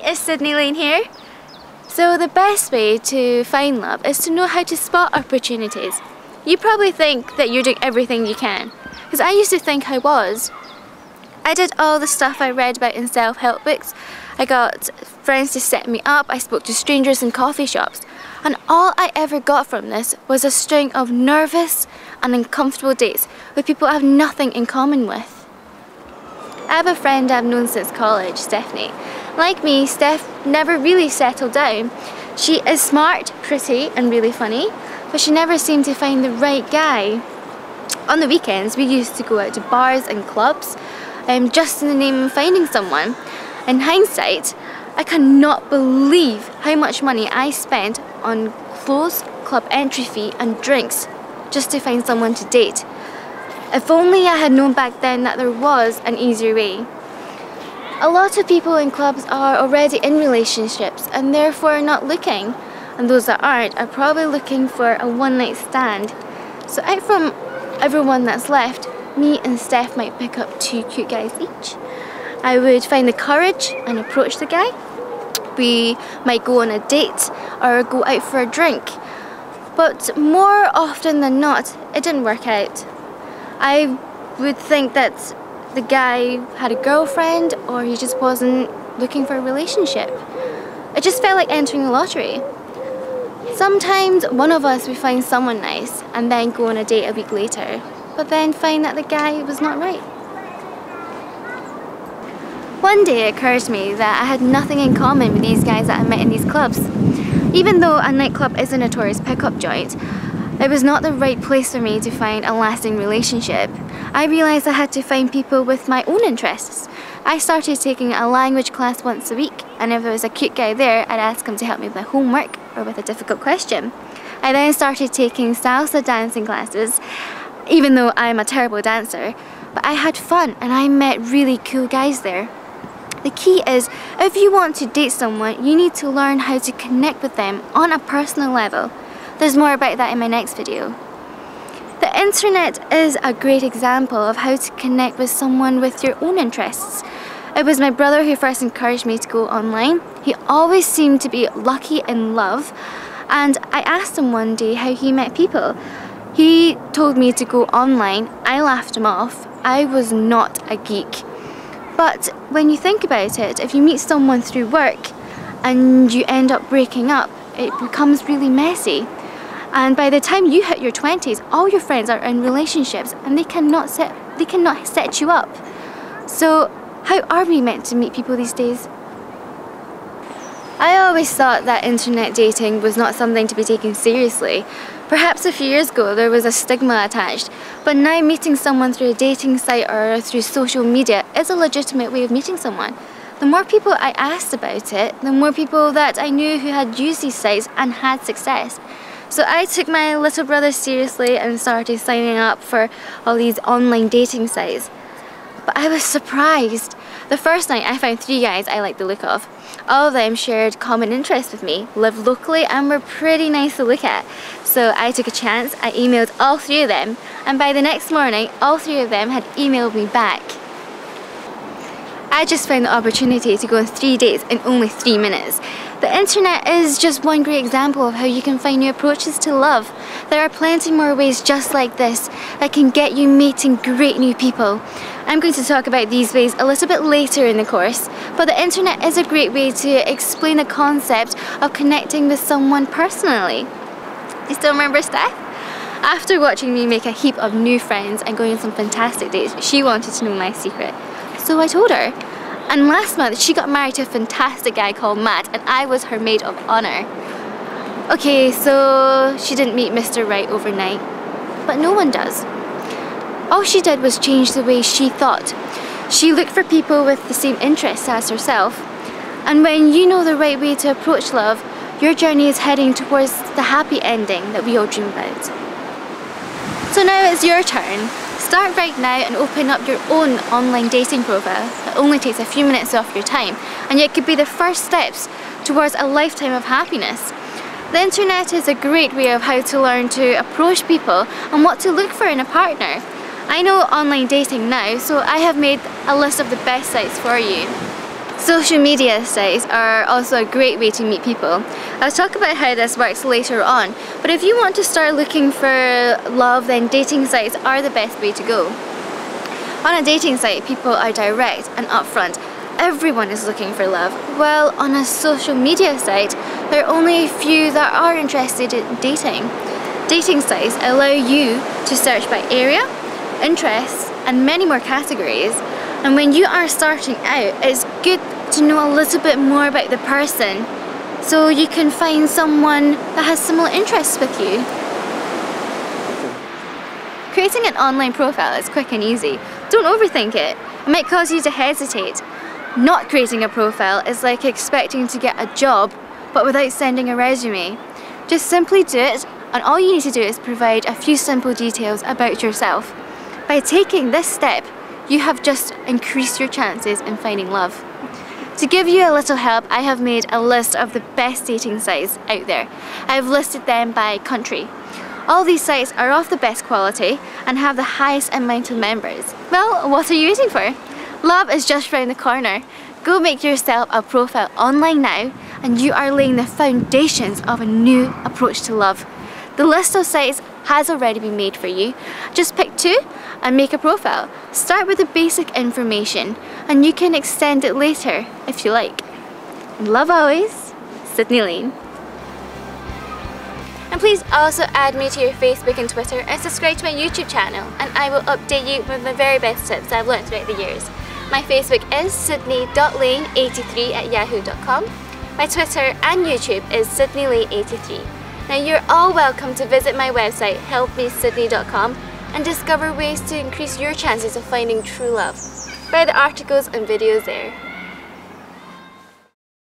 it's Sydney Lane here. So the best way to find love is to know how to spot opportunities. You probably think that you're doing everything you can, because I used to think I was. I did all the stuff I read about in self-help books. I got friends to set me up, I spoke to strangers in coffee shops, and all I ever got from this was a string of nervous and uncomfortable dates with people I have nothing in common with. I have a friend I've known since college, Stephanie. Like me, Steph never really settled down. She is smart, pretty and really funny, but she never seemed to find the right guy. On the weekends we used to go out to bars and clubs just in the name of finding someone. In hindsight, I cannot believe how much money I spent on clothes, club entry fee and drinks just to find someone to date. If only I had known back then that there was an easier way. A lot of people in clubs are already in relationships and therefore are not looking, and those that aren't are probably looking for a one-night stand. So out from everyone that's left, me and Steph might pick up 2 cute guys each. I would find the courage and approach the guy. We might go on a date or go out for a drink, but more often than not, it didn't work out. I would think that the guy had a girlfriend or he just wasn't looking for a relationship. It just felt like entering the lottery. Sometimes one of us would find someone nice and then go on a date a week later, but then find that the guy was not right. One day it occurred to me that I had nothing in common with these guys that I met in these clubs. Even though a nightclub is a notorious pickup joint, it was not the right place for me to find a lasting relationship. I realised I had to find people with my own interests. I started taking a language class once a week, and if there was a cute guy there, I'd ask him to help me with my homework or with a difficult question. I then started taking salsa dancing classes, even though I'm a terrible dancer, but I had fun and I met really cool guys there. The key is, if you want to date someone, you need to learn how to connect with them on a personal level. There's more about that in my next video. The internet is a great example of how to connect with someone with your own interests. It was my brother who first encouraged me to go online. He always seemed to be lucky in love, and I asked him one day how he met people. He told me to go online. I laughed him off. I was not a geek. But when you think about it, if you meet someone through work and you end up breaking up, it becomes really messy. And by the time you hit your 20s, all your friends are in relationships and they cannot set you up. So how are we meant to meet people these days? I always thought that internet dating was not something to be taken seriously. Perhaps a few years ago there was a stigma attached, but now meeting someone through a dating site or through social media is a legitimate way of meeting someone. The more people I asked about it, the more people that I knew who had used these sites and had success. So I took my little brother seriously and started signing up for all these online dating sites. But I was surprised. The first night I found 3 guys I liked the look of. All of them shared common interests with me, lived locally and were pretty nice to look at. So I took a chance, I emailed all 3 of them, and by the next morning all 3 of them had emailed me back. I just found the opportunity to go on 3 dates in only 3 minutes. The internet is just one great example of how you can find new approaches to love. There are plenty more ways just like this that can get you meeting great new people. I'm going to talk about these ways a little bit later in the course, but the internet is a great way to explain the concept of connecting with someone personally. Do you still remember Steph? After watching me make a heap of new friends and going on some fantastic dates, she wanted to know my secret. So I told her. And last month she got married to a fantastic guy called Matt, and I was her maid of honor. Okay, so she didn't meet Mr. Right overnight, but no one does. All she did was change the way she thought. She looked for people with the same interests as herself. And when you know the right way to approach love, your journey is heading towards the happy ending that we all dream about. So now it's your turn. Start right now and open up your own online dating profile. It only takes a few minutes off your time, and yet could be the first steps towards a lifetime of happiness. The internet is a great way of how to learn to approach people and what to look for in a partner. I know online dating now, so I have made a list of the best sites for you. Social media sites are also a great way to meet people. I'll talk about how this works later on, but if you want to start looking for love, then dating sites are the best way to go. On a dating site, people are direct and upfront. Everyone is looking for love. While on a social media site, there are only a few that are interested in dating. Dating sites allow you to search by area, interests, and many more categories. And when you are starting out, it's good to know a little bit more about the person so you can find someone that has similar interests with you. Creating an online profile is quick and easy. Don't overthink it. It might cause you to hesitate. Not creating a profile is like expecting to get a job but without sending a resume. Just simply do it, and all you need to do is provide a few simple details about yourself. By taking this step, you have just increased your chances in finding love. To give you a little help, I have made a list of the best dating sites out there. I've listed them by country. All these sites are of the best quality and have the highest amount of members. Well, what are you waiting for? Love is just round the corner. Go make yourself a profile online now, and you are laying the foundations of a new approach to love. The list of sites has already been made for you. Just pick 2 and make a profile. Start with the basic information, and you can extend it later if you like. Love always, Sydney Lane. And please also add me to your Facebook and Twitter, and subscribe to my YouTube channel, and I will update you with the very best tips I've learned throughout the years. My Facebook is sydney.lane83@yahoo.com. My Twitter and YouTube is sydneylane83. Now you're all welcome to visit my website helpmesydney.com and discover ways to increase your chances of finding true love. Read the articles and videos there.